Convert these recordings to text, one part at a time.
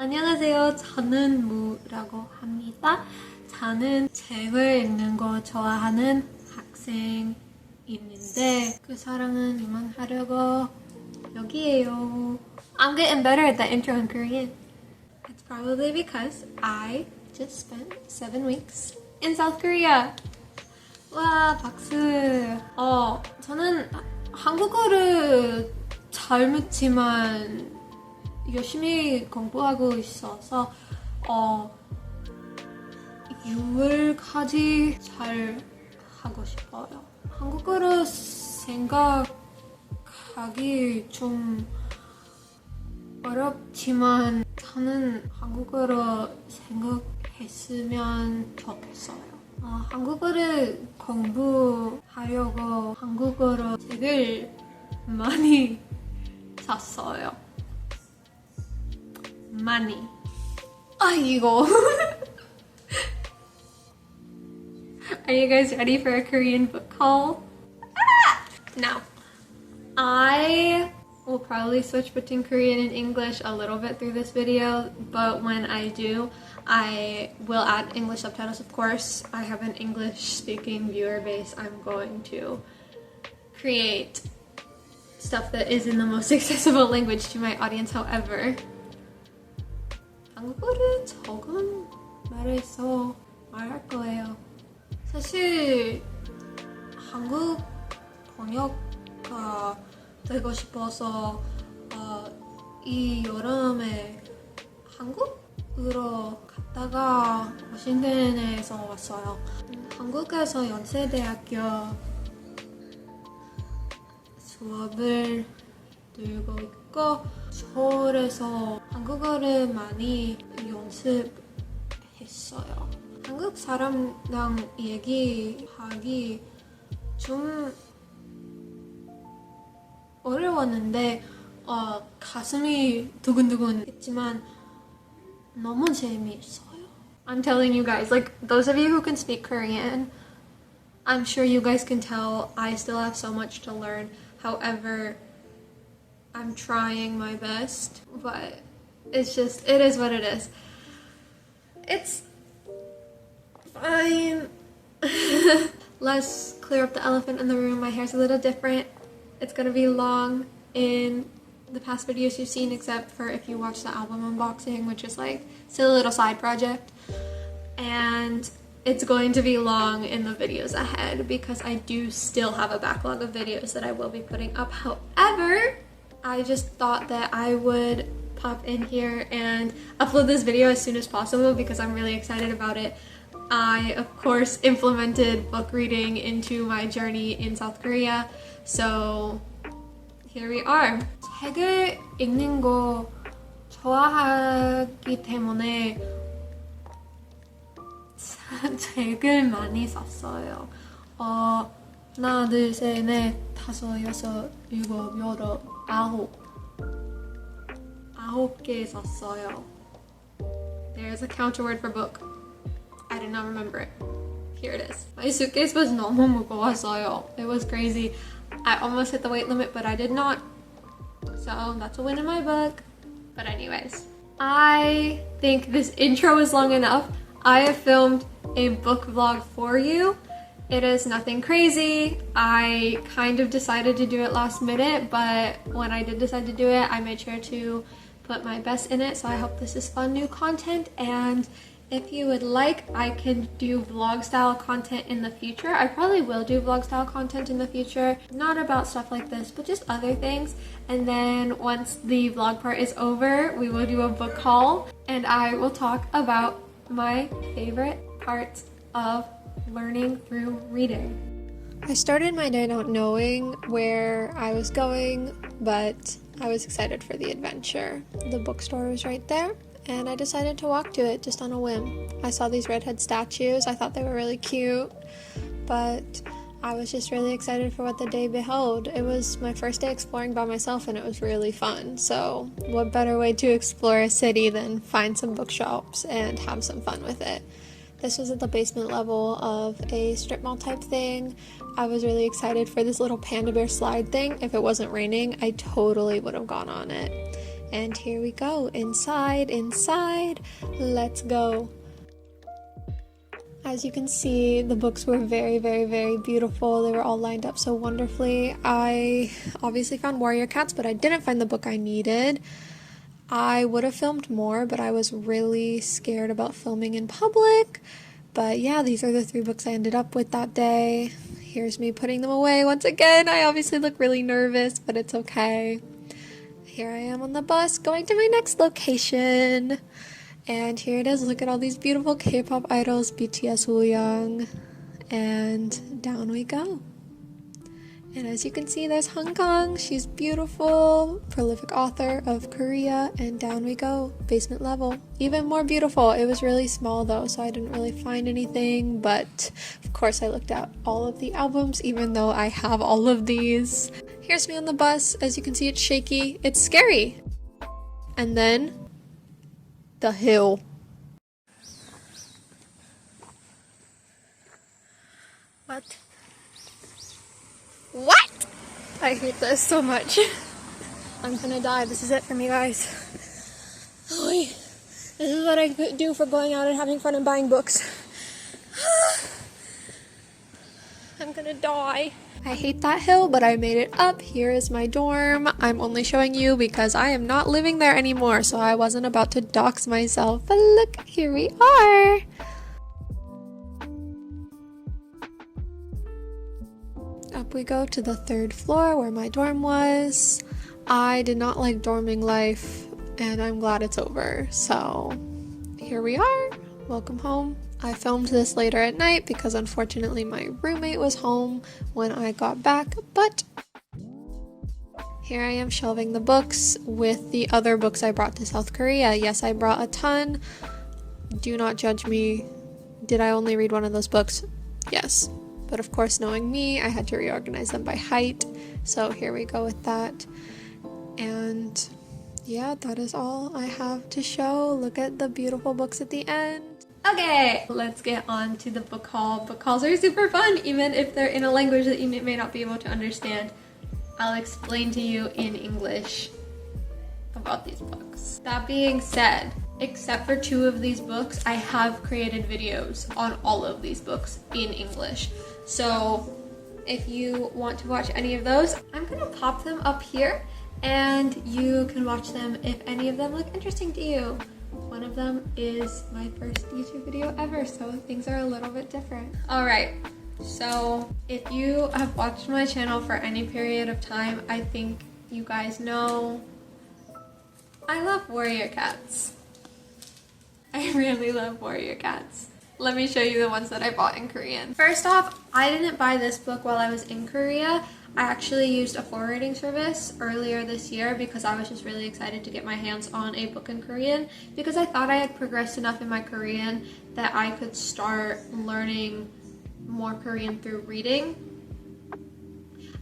안녕하세요. 저는 무라고 합니다. 저는 책을 읽는 거 좋아하는 학생인데 그 사랑은 이만하려고 여기에요. I'm getting better at that intro in Korean. It's probably because I just spent 7 weeks in South Korea. 와, 박수. 저는 한국어를 잘 묻지만 열심히 공부하고 있어서 유월까지 잘 하고 싶어요. 한국어로 생각하기 좀 어렵지만 저는 한국어로 생각했으면 좋겠어요. 한국어를 공부하려고 한국어로 책을 많이 샀어요. 많이. 이거. Are you guys ready for a Korean book haul? No. I will probably switch between Korean and English a little bit through this video, but when I do, I will add English subtitles, of course. I have an English-speaking viewer base. I'm going to create stuff that is in the most accessible language to my audience, however. 한국어를 조금 말해서 말할 거예요. 사실 한국 번역가 되고 싶어서 이 여름에 한국으로 갔다가 워싱턴에서 왔어요. 한국에서 연세대학교 수업을 들고 있고 서울에서 한국어를 많이 연습했어요. 한국 사람랑 얘기하기 좀 어려웠는데 가슴이 두근두근 했지만 너무 재미있어요. I'm telling you guys, like those of you who can speak Korean, I'm sure you guys can tell I still have so much to learn. However, I'm trying my best, but it is what it is. It's fine. Let's clear up the elephant in the room. My hair's a little different. It's gonna be long in the past videos you've seen, except for if you watch the album unboxing, which is like still a little side project. And it's going to be long in the videos ahead because I do still have a backlog of videos that I will be putting up. However, I just thought that I would pop in here and upload this video as soon as possible because I'm really excited about it. I, of course, implemented book reading into my journey in South Korea, so here we are. 책을 읽는 거 좋아하기 때문에 책을 많이 샀어요. 하나, 둘, 셋, 넷, 다섯, 여섯, 일곱, 여덟, 아홉 개 샀어요. There's a counter word for book. I did not remember it. Here it is. My suitcase was 너무 무거웠어요. It was crazy. I almost hit the weight limit, but I did not. So that's a win in my book. But anyways, I think this intro is long enough. I have filmed a book vlog for you. It is nothing crazy. I kind of decided to do it last minute, but when I did decide to do it, I made sure to put my best in it. So I hope this is fun new content, and if you would like, I can do vlog style content in the future. I probably will do vlog style content in the future, not about stuff like this, but just other things. And then once the vlog part is over, we will do a book haul, and I will talk about my favorite parts of learning through reading. I started my day not knowing where I was going, but I was excited for the adventure. The bookstore was right there, and I decided to walk to it just on a whim. I saw these redhead statues. I thought they were really cute, but I was just really excited for what the day beheld. It was my first day exploring by myself, and it was really fun. So what better way to explore a city than find some bookshops and have some fun with it? This was at the basement level of a strip mall type thing. I was really excited for this little panda bear slide thing. If it wasn't raining, I totally would have gone on it. And here we go, inside, let's go. As you can see, the books were very, very, very beautiful. They were all lined up so wonderfully. I obviously found Warrior Cats, but I didn't find the book I needed. I would have filmed more, but I was really scared about filming in public. But yeah, these are the 3 books I ended up with that day. Here's me putting them away once again. I obviously look really nervous, but it's okay. Here I am on the bus going to my next location. And here it is. Look at all these beautiful K-pop idols, BTS, Wooyoung, and down we go. And as you can see, there's Hong Kong. She's beautiful, prolific author of Korea, and down we go, basement level. Even more beautiful. It was really small though, so I didn't really find anything, but of course I looked at all of the albums, even though I have all of these. Here's me on the bus. As you can see, it's shaky. It's scary. And then the hill. What? I hate this so much. I'm gonna die. This is it for me, guys. Oy. This is what I do for going out and having fun and buying books. I'm gonna die. I hate that hill, but I made it up. Here is my dorm. I'm only showing you because I am not living there anymore, so I wasn't about to dox myself. But look, here we are. Up we go to the 3rd floor where my dorm was. I did not like dorming life, and I'm glad it's over. So here we are. Welcome home. I filmed this later at night because unfortunately my roommate was home when I got back, but here I am shelving the books with the other books I brought to South Korea. Yes, I brought a ton. Do not judge me. Did I only read one of those books? Yes. But of course, knowing me, I had to reorganize them by height. So here we go with that. And yeah, that is all I have to show. Look at the beautiful books at the end. Okay, let's get on to the book haul. Book hauls are super fun, even if they're in a language that you may not be able to understand. I'll explain to you in English about these books. That being said, except for 2 of these books, I have created videos on all of these books in English. So if you want to watch any of those, I'm gonna pop them up here and you can watch them if any of them look interesting to you. One of them is my first YouTube video ever, so things are a little bit different. Alright, so if you have watched my channel for any period of time, I think you guys know I love Warrior Cats. I really love Warrior Cats. Let me show you the ones that I bought in Korean. First off, I didn't buy this book while I was in Korea. I actually used a forwarding service earlier this year because I was just really excited to get my hands on a book in Korean because I thought I had progressed enough in my Korean that I could start learning more Korean through reading.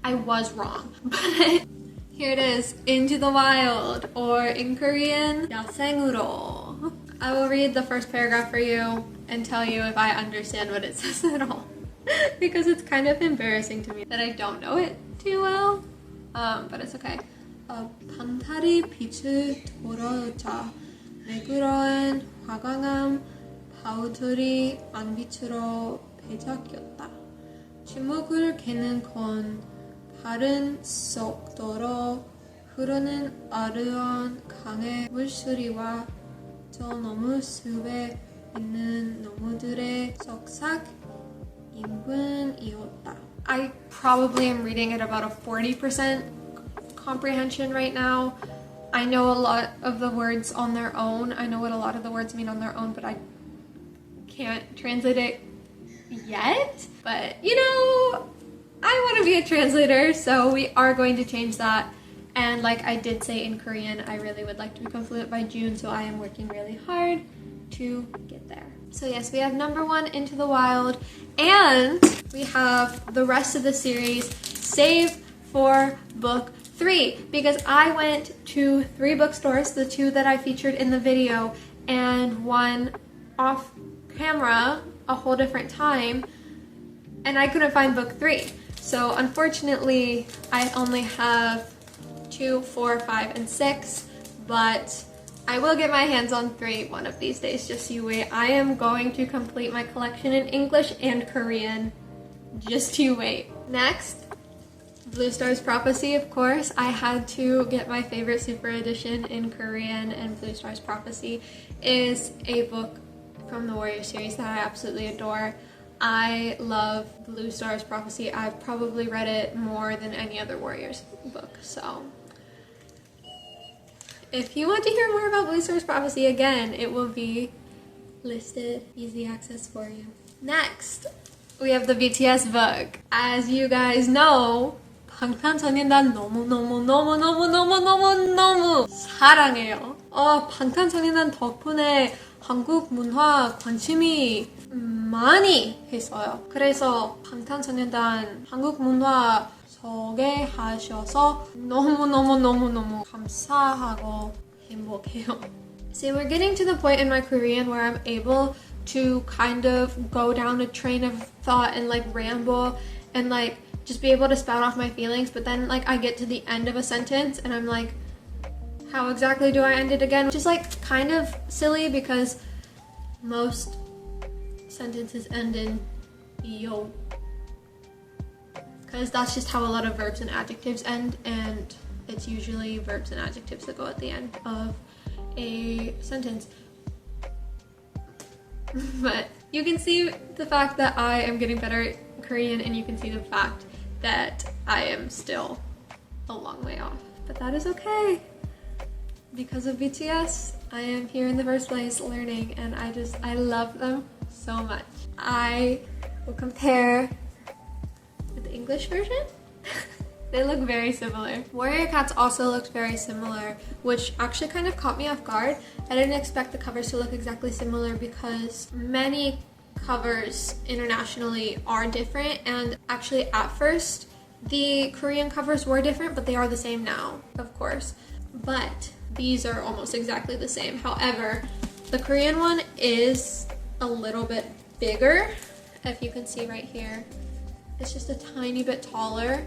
I was wrong, but here it is, Into the Wild, or in Korean, 야생으로. I will read the first paragraph for you and tell you if I understand what it says at all. Because it's kind of embarrassing to me that I don't know it too well, but it's okay. 반달이 빛을 돌아오자 매그러운 화강암 바우들이 안빛으로 배작이었다. 침묵을 깨는 건 다른 속도로 흐르는 아르한 강의 물소리와 저 너무 숲에 있는 나무들의 속삭 I probably am reading at about a 40% comprehension right now. I know a lot of the words on their own. I know what a lot of the words mean on their own, but I can't translate it yet. But, you know, I want to be a translator, so we are going to change that. And like I did say in Korean, I really would like to become fluent by June, so I am working really hard to get there. So yes, we have number 1, Into the Wild, and we have the rest of the series saved for book 3 because I went to 3 bookstores, the 2 that I featured in the video and one off camera a whole different time, and I couldn't find book 3. So unfortunately, I only have 2, 4, 5, and 6, but I will get my hands on 3 one of these days, just you wait. I am going to complete my collection in English and Korean. Just you wait. Next, Blue Star's Prophecy, of course. I had to get my favorite super edition in Korean, and Blue Star's Prophecy is a book from the Warrior series that I absolutely adore. I love Blue Star's Prophecy. I've probably read it more than any other Warriors book, so if you want to hear more about Blue Star's Prophecy, again, it will be listed, easy access for you. Next, we have the BTS book. As you guys know, 방탄소년단 너무 사랑해요. 방탄소년단 덕분에 한국 문화 관심이 많이 했어요. 그래서 방탄소년단 한국 문화 소개하셔서 너무 감사하고 행복해요. See, we're getting to the point in my Korean where I'm able to kind of go down a train of thought and like ramble and like just be able to spout off my feelings, but then like I get to the end of a sentence and I'm like, how exactly do I end it again? Which is like kind of silly because most sentences end in yo. Because that's just how a lot of verbs and adjectives end, and it's usually verbs and adjectives that go at the end of a sentence. But you can see the fact that I am getting better at Korean, and you can see the fact that I am still a long way off. But that is okay. Because of BTS, I am here in the first place learning, and I love them so much. I will compare with the English version. They look very similar. Warrior Cats also looks very similar, which actually kind of caught me off guard. I didn't expect the covers to look exactly similar because many covers internationally are different, and actually at first the Korean covers were different, but they are the same now, of course. But these are almost exactly the same. However, the Korean one is a little bit bigger. If you can see right here, it's just a tiny bit taller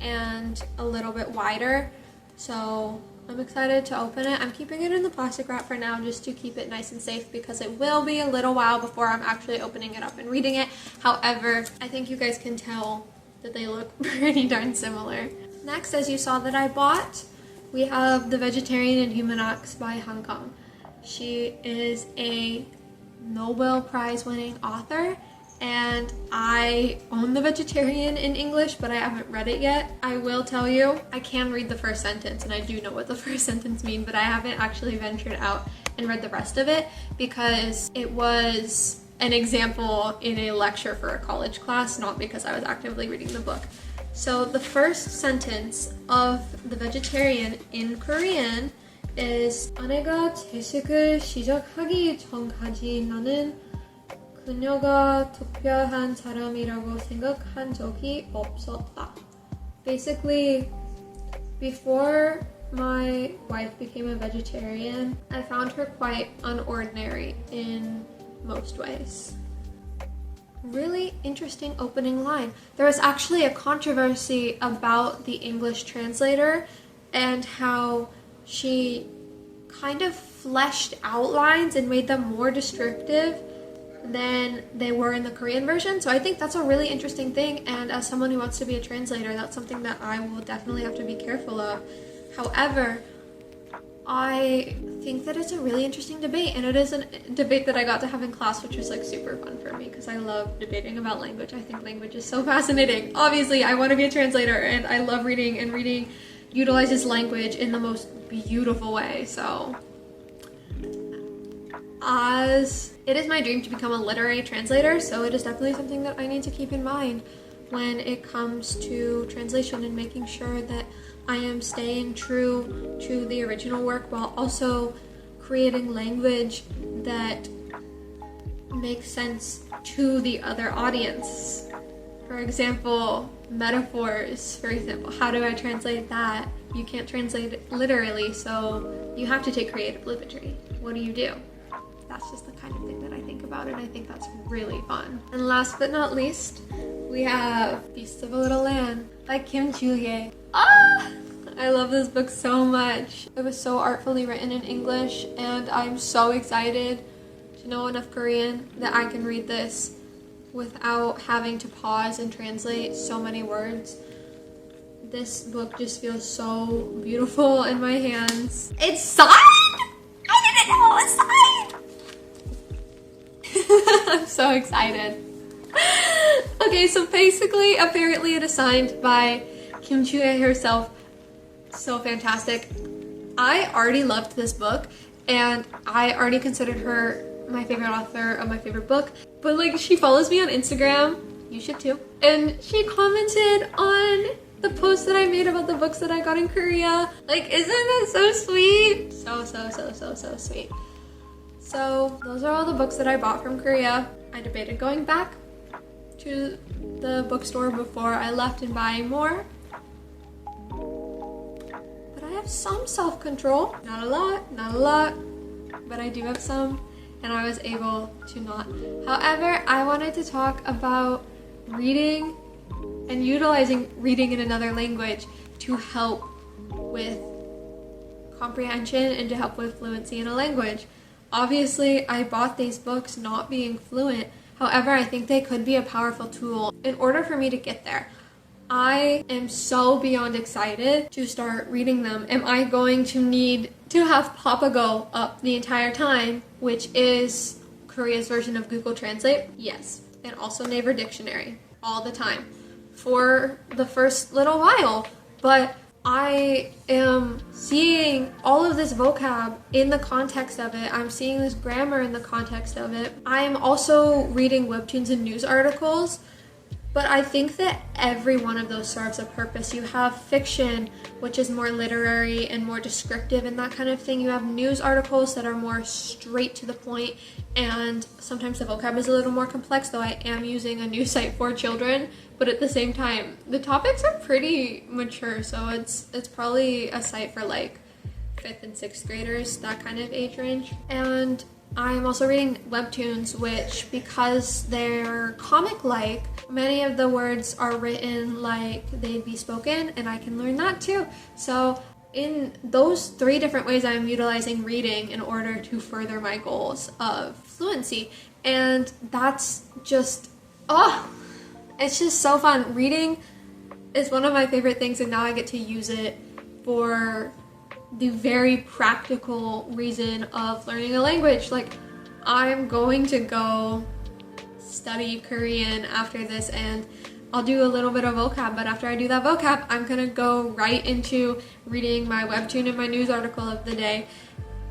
and a little bit wider. So I'm excited to open it. I'm keeping it in the plastic wrap for now just to keep it nice and safe because it will be a little while before I'm actually opening it up and reading it. However, I think you guys can tell that they look pretty darn similar. Next, as you saw that I bought, we have The Vegetarian and Human Acts by Han Kang. She is a Nobel Prize winning author, and I own The Vegetarian in English, but I haven't read it yet. I will tell you, I can read the first sentence, and I do know what the first sentence means, but I haven't actually ventured out and read the rest of it because it was an example in a lecture for a college class, not because I was actively reading the book. So the first sentence of The Vegetarian in Korean is 아내가 채식을 시작하기 전까지 나는 그녀가 특별한 사람이라고 생각한 적이 없었다. Basically, before my wife became a vegetarian, I found her quite unordinary in most ways. Really interesting opening line. There was actually a controversy about the English translator and how she kind of fleshed out lines and made them more descriptive than they were in the Korean version. So I think that's a really interesting thing, and as someone who wants to be a translator, that's something that I will definitely have to be careful of. However, I think that it's a really interesting debate, and it is a debate that I got to have in class, which was like super fun for me because I love debating about language. I think language is so fascinating. Obviously, I want to be a translator, and I love reading, and reading utilizes language in the most beautiful way. So as it is my dream to become a literary translator, so it is definitely something that I need to keep in mind when it comes to translation and making sure that I am staying true to the original work while also creating language that makes sense to the other audience. For example, metaphors, for example, how do I translate that? You can't translate it literally, so you have to take creative liberty. What do you do? That's just the kind of thing that I think about, and I think that's really fun. And last but not least, we have Beast of a Little Land by Kim Julie. I love this book so much. It was so artfully written in English, and I'm so excited to know enough Korean that I can read this without having to pause and translate so many words. This book just feels so beautiful in my hands. It's signed! I didn't know it was signed! I'm so excited. Okay, so basically, apparently it is signed by Kim Chu-hye herself. So fantastic. I already loved this book, and I already considered her my favorite author of my favorite book. But like, she follows me on Instagram. You should too. And she commented on the post that I made about the books that I got in Korea. Like, isn't that so sweet? So sweet. So those are all the books that I bought from Korea. I debated going back to the bookstore before I left and buying more. But I have some self-control. Not a lot, but I do have some, and I was able to not. However, I wanted to talk about reading and utilizing reading in another language to help with comprehension and to help with fluency in a language. Obviously, I bought these books not being fluent. However, I think they could be a powerful tool in order for me to get there. I am so beyond excited to start reading them. Am I going to need to have Papago up the entire time, which is Korea's version of Google Translate? Yes. And also Naver Dictionary all the time for the first little while. But I am seeing all of this vocab in the context of it. I'm seeing this grammar in the context of it. I am also reading webtoons and news articles, but I think that every one of those serves a purpose. You have fiction, which is more literary and more descriptive and that kind of thing. You have news articles that are more straight to the point, and sometimes the vocab is a little more complex, though I am using a news site for children. But at the same time, the topics are pretty mature, so it's probably a site for like 5th and 6th graders, that kind of age range. And I'm also reading webtoons, which, because they're comic-like, many of the words are written like they'd be spoken, and I can learn that too. So in those 3 different ways, I'm utilizing reading in order to further my goals of fluency. And that's just, it's just so fun. Reading is one of my favorite things, and now I get to use it for the very practical reason of learning a language. Like, I'm going to go study Korean after this, and I'll do a little bit of vocab, but after I do that vocab, I'm gonna go right into reading my webtoon and my news article of the day.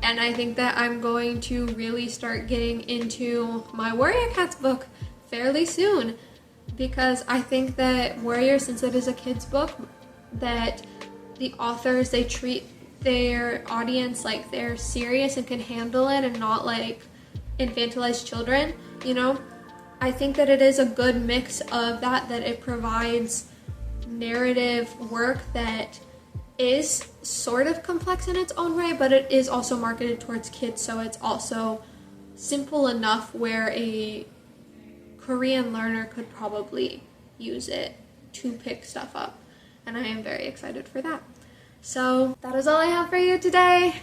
And I think that I'm going to really start getting into my Warrior Cats book fairly soon, because I think that Warrior, since it is a kid's book, that the authors, they treat their audience like they're serious and can handle it and not like infantilize children, you know? I think that it is a good mix of that it provides narrative work that is sort of complex in its own way, but it is also marketed towards kids, so it's also simple enough where a Korean learner could probably use it to pick stuff up, and I am very excited for that. So that is all I have for you today.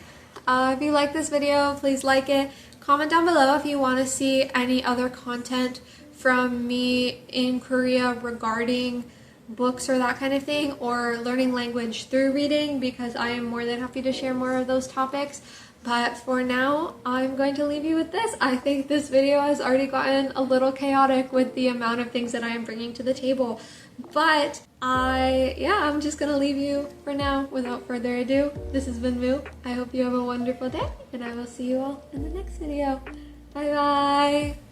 If you like this video, please like it. Comment down below if you want to see any other content from me in Korea regarding books or that kind of thing, or learning language through reading, because I am more than happy to share more of those topics. But for now, I'm going to leave you with this. I think this video has already gotten a little chaotic with the amount of things that I am bringing to the table. But I'm just gonna leave you for now without further ado. This has been Moo. I hope you have a wonderful day, and I will see you all in the next video. Bye bye!